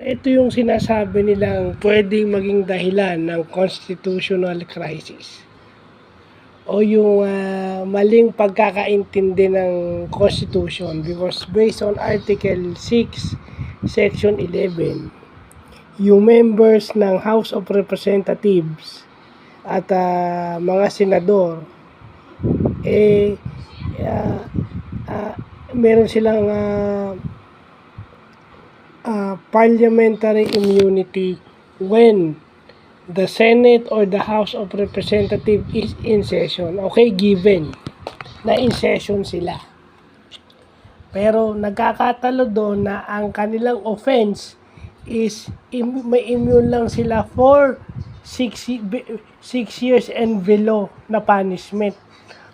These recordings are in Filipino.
ito yung sinasabi nilang pwedeng maging dahilan ng constitutional crisis o yung maling pagkakaintindi ng Constitution, because based on Article 6, Section 11, yung members ng House of Representatives at mga senador meron silang parliamentary immunity when the Senate or the House of Representatives is in session. Okay, given na in session sila. Pero nagkakatalo doon na ang kanilang offense is may immune lang sila for 6 years and below na punishment.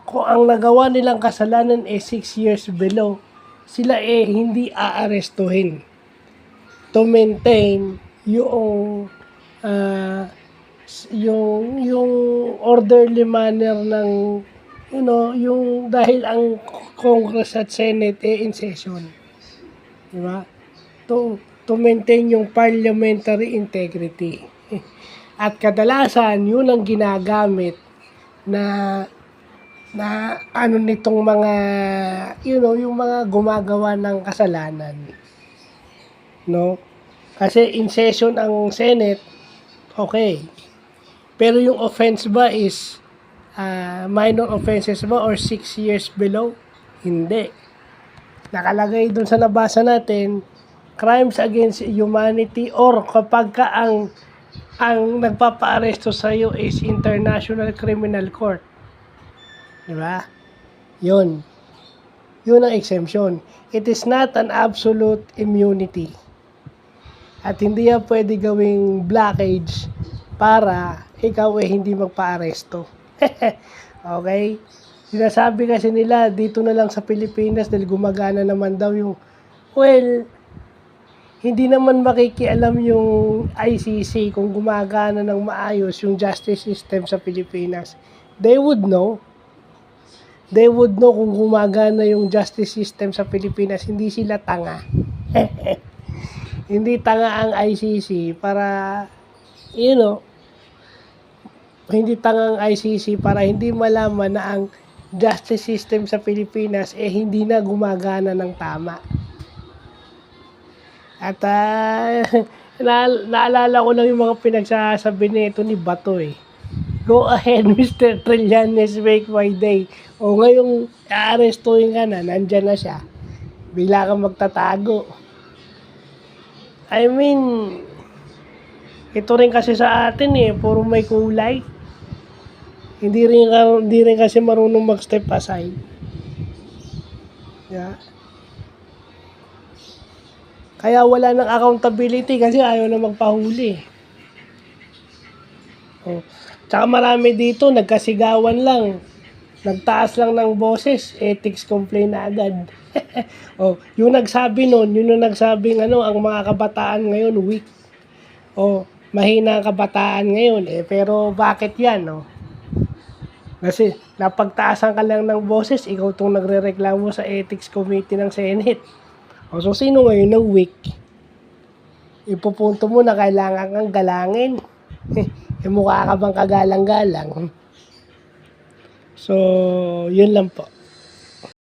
Kung ang nagawa nilang kasalanan 6 years below, sila hindi aarestuhin to maintain yung orderly manner ng yung dahil ang Congress at Senate in session. Di ba? To maintain yung parliamentary integrity. At kadalasan yun ang ginagamit na nitong mga yung mga gumagawa ng kasalanan. No? Kasi in session ang Senate, okay. Pero yung offense ba is minor offenses ba or 6 years below? Hindi. Nakalagay dun sa nabasa natin, crimes against humanity or kapag ka ang nagpapa-aresto sa iyo is International Criminal Court. Di ba? Yun ang exemption. It is not an absolute immunity. At hindi yan pwede gawing blockage para ikaw hindi magpa-aresto. Okay? Sinasabi kasi nila dito na lang sa Pilipinas dahil gumagana naman daw yung hindi naman makikialam yung ICC kung gumagana ng maayos yung justice system sa Pilipinas. They would know kung gumagana yung justice system sa Pilipinas. Hindi sila tanga. Hindi tanga ang ICC para hindi tanga ang ICC para hindi malaman na ang justice system sa Pilipinas hindi na gumagana ng tama. At naalala ko lang yung mga pinagsasabi nito ni Bato Go ahead, Mr. Trillanes, make my day. O ngayong aarestuhin ka na, nandyan na siya. Bigla kang magtatago. I mean, ito rin kasi sa atin puro may kulay. Hindi rin kasi marunong mag-step aside. Yeah. Kaya wala ng accountability kasi ayaw na magpahuli. Tsaka marami dito, nagkasigawan lang. Nagtaas lang ng boses, ethics complaint na agad. Yung nagsabi nun, yun yung nagsabing ang mga kabataan ngayon weak. Mahina ang kabataan ngayon pero bakit yan Kasi napagtaasan ka lang ng boses, ikaw itong nagrereklamo sa ethics committee ng Senate. So sino ngayon ng weak? Ipupunto mo na kailangan kang galangin. Mukha ka bang kagalang-galang? So, yun lang po.